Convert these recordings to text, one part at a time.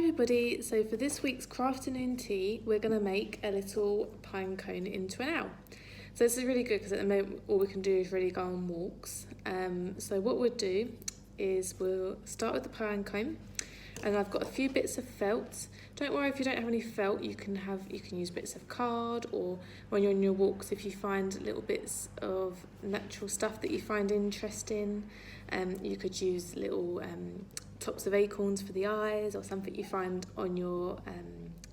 everybody, so for this week's Crafternoon tea we're going to make a little pine cone into an owl. So this is really good because at the moment all we can do is really go on walks. So what we'll do is we'll start with the pine cone, and I've got a few bits of felt. Don't worry if you don't have any felt, you can use bits of card, or when you're on your walks, if you find little bits of natural stuff that you find interesting, you could use little tops of acorns for the eyes, or something you find on your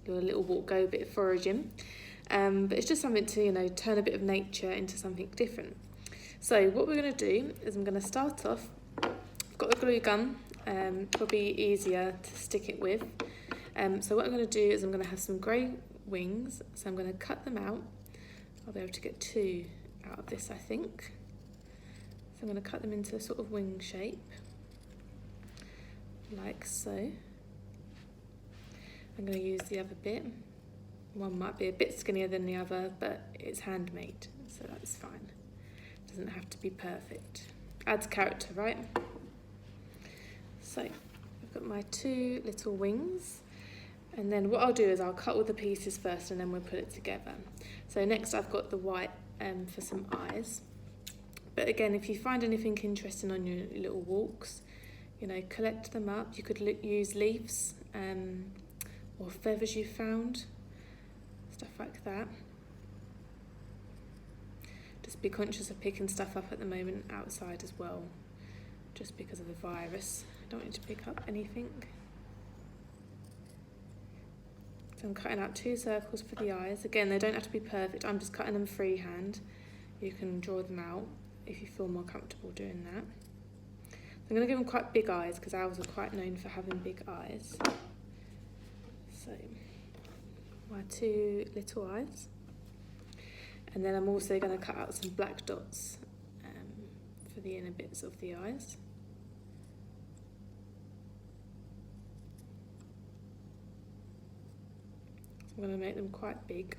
little walk, go a bit of foraging. But it's just something to turn a bit of nature into something different. So what we're going to do is I'm going to start off. I've got a glue gun, probably easier to stick it with. So what I'm going to do is I'm going to have some grey wings, so I'm going to cut them out. I'll be able to get two out of this, I think. So I'm going to cut them into a sort of wing shape, like so. I'm going to use the other bit. One might be a bit skinnier than the other, but it's handmade, so that's fine. Doesn't have to be perfect. Adds character, right? So I've got my two little wings, and then what I'll do is I'll cut all the pieces first and then we'll put it together. So next I've got the white for some eyes. But again, if you find anything interesting on your little walks, collect them up. You could use leaves or feathers you found, stuff like that. Just be conscious of picking stuff up at the moment outside as well, just because of the virus. I don't want you to pick up anything. So I'm cutting out two circles for the eyes. Again, they don't have to be perfect. I'm just cutting them freehand. You can draw them out if you feel more comfortable doing that. I'm going to give them quite big eyes because owls are quite known for having big eyes. So my two little eyes. And then I'm also going to cut out some black dots for the inner bits of the eyes. I'm going to make them quite big.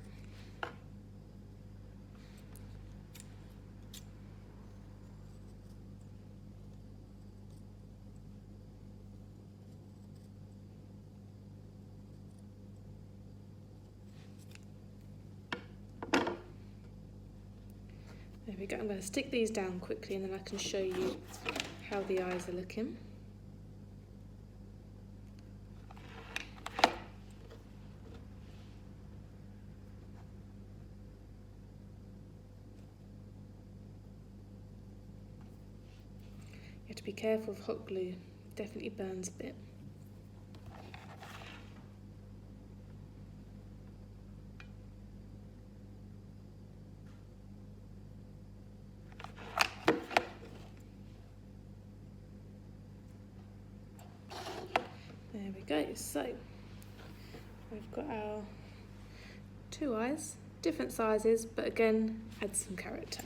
There we go. I'm going to stick these down quickly and then I can show you how the eyes are looking. You have to be careful of hot glue, it definitely burns a bit. There we go, so we've got our two eyes, different sizes, but again, add some character.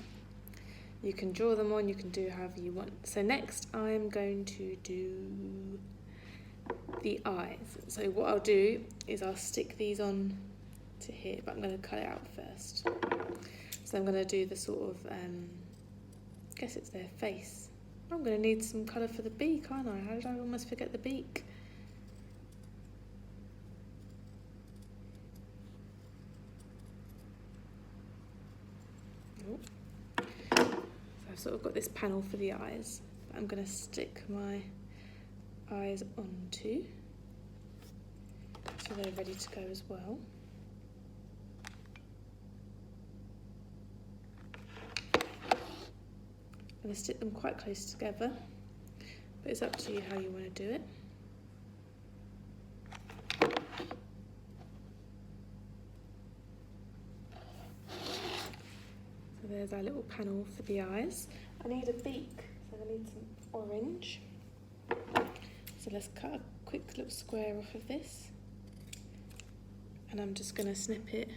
You can draw them on, you can do however you want. So next I'm going to do the eyes. So what I'll do is I'll stick these on to here, but I'm going to cut it out first. So I'm going to do the sort of, I guess it's their face. I'm going to need some colour for the beak, aren't I? How did I almost forget the beak? Oh. I've sort of got this panel for the eyes, but I'm going to stick my eyes onto, so they're ready to go as well. I'm going to stick them quite close together, but it's up to you how you want to do it. So there's our little panel for the eyes. I need a beak, so I need some orange. So let's cut a quick little square off of this. And I'm just going to snip it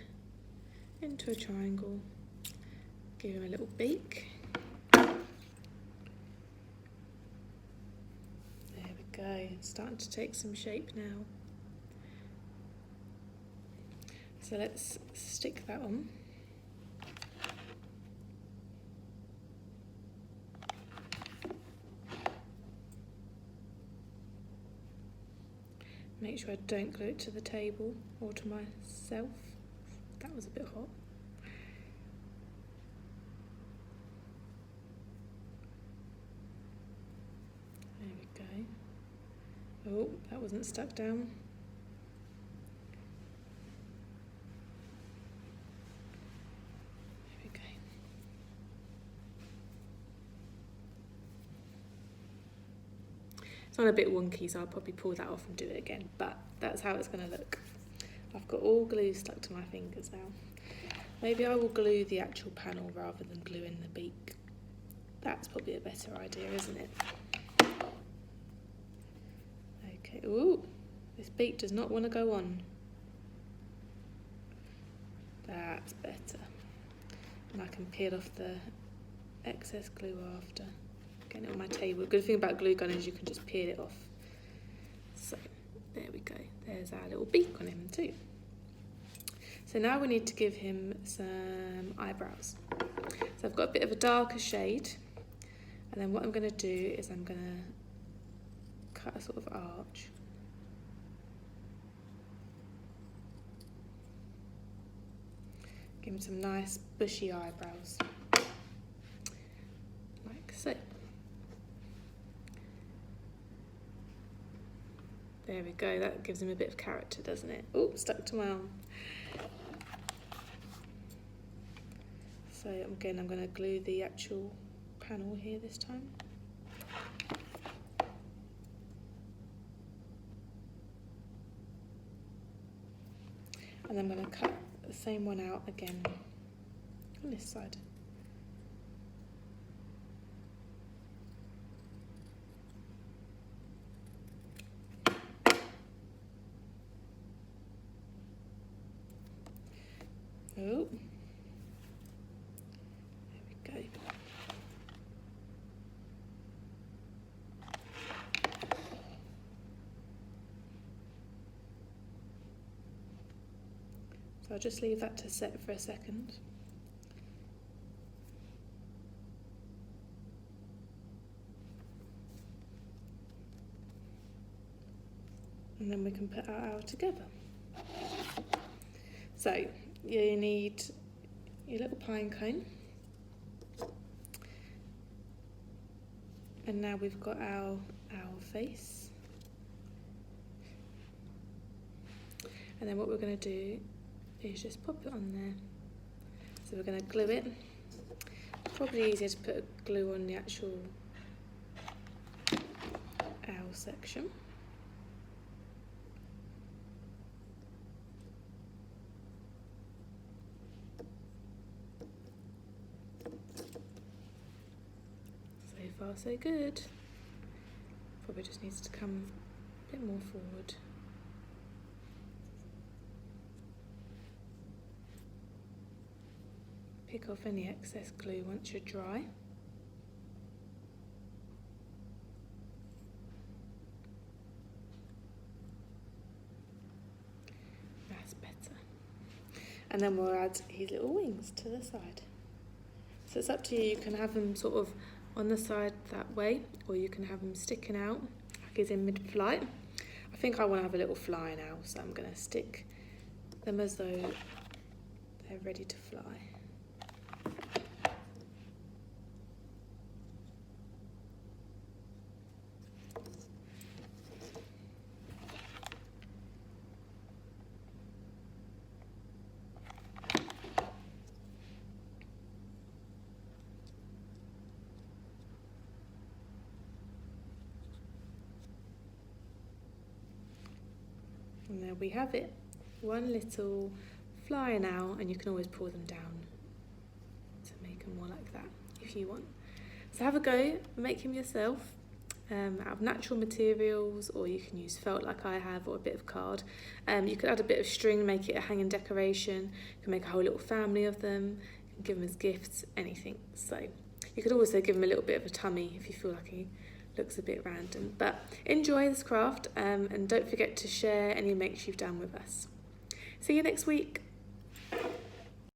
into a triangle, give him a little beak. There we go, it's starting to take some shape now. So let's stick that on. Make sure I don't glue it to the table or to myself. That was a bit hot. There we go. Oh, that wasn't stuck down. There we go. It's on a bit wonky, so I'll probably pull that off and do it again, but that's how it's going to look. I've got all glue stuck to my fingers now. Maybe I will glue the actual panel rather than gluing the beak. That's probably a better idea, isn't it? Okay, ooh, this beak does not want to go on. That's better. And I can peel off the excess glue after. Getting it on my table. The good thing about glue gun is you can just peel it off. So, there we go. There's our little beak on him too. So now we need to give him some eyebrows. So I've got a bit of a darker shade. And then what I'm going to do is I'm going to cut a sort of arch. Give him some nice bushy eyebrows. Like so. There we go, that gives him a bit of character, doesn't it? Oh, stuck to my arm. So again, I'm going to glue the actual panel here this time. And I'm going to cut the same one out again on this side. Oh, there we go. So I'll just leave that to set for a second. And then we can put our owl together. So you need your little pine cone. And now we've got our owl face. And then what we're going to do is just pop it on there. So we're going to glue it. Probably easier to put glue on the actual owl section. So far so good. Probably just needs to come a bit more forward. Pick off any excess glue once you're dry. That's better. And then we'll add his little wings to the side. So it's up to you, you can have them sort of on the side that way, or you can have them sticking out like he's in mid-flight. I think I want to have a little fly now, so I'm going to stick them as though they're ready to fly. And there we have it, one little flying owl, and you can always pull them down to make them more like that if you want. So have a go, make him yourself out of natural materials, or you can use felt like I have, or a bit of card. You could add a bit of string, make it a hanging decoration. You can make a whole little family of them, you can give them as gifts, anything. So you could also give him a little bit of a tummy if you feel like he looks a bit random. But enjoy this craft and don't forget to share any makes you've done with us. See you next week.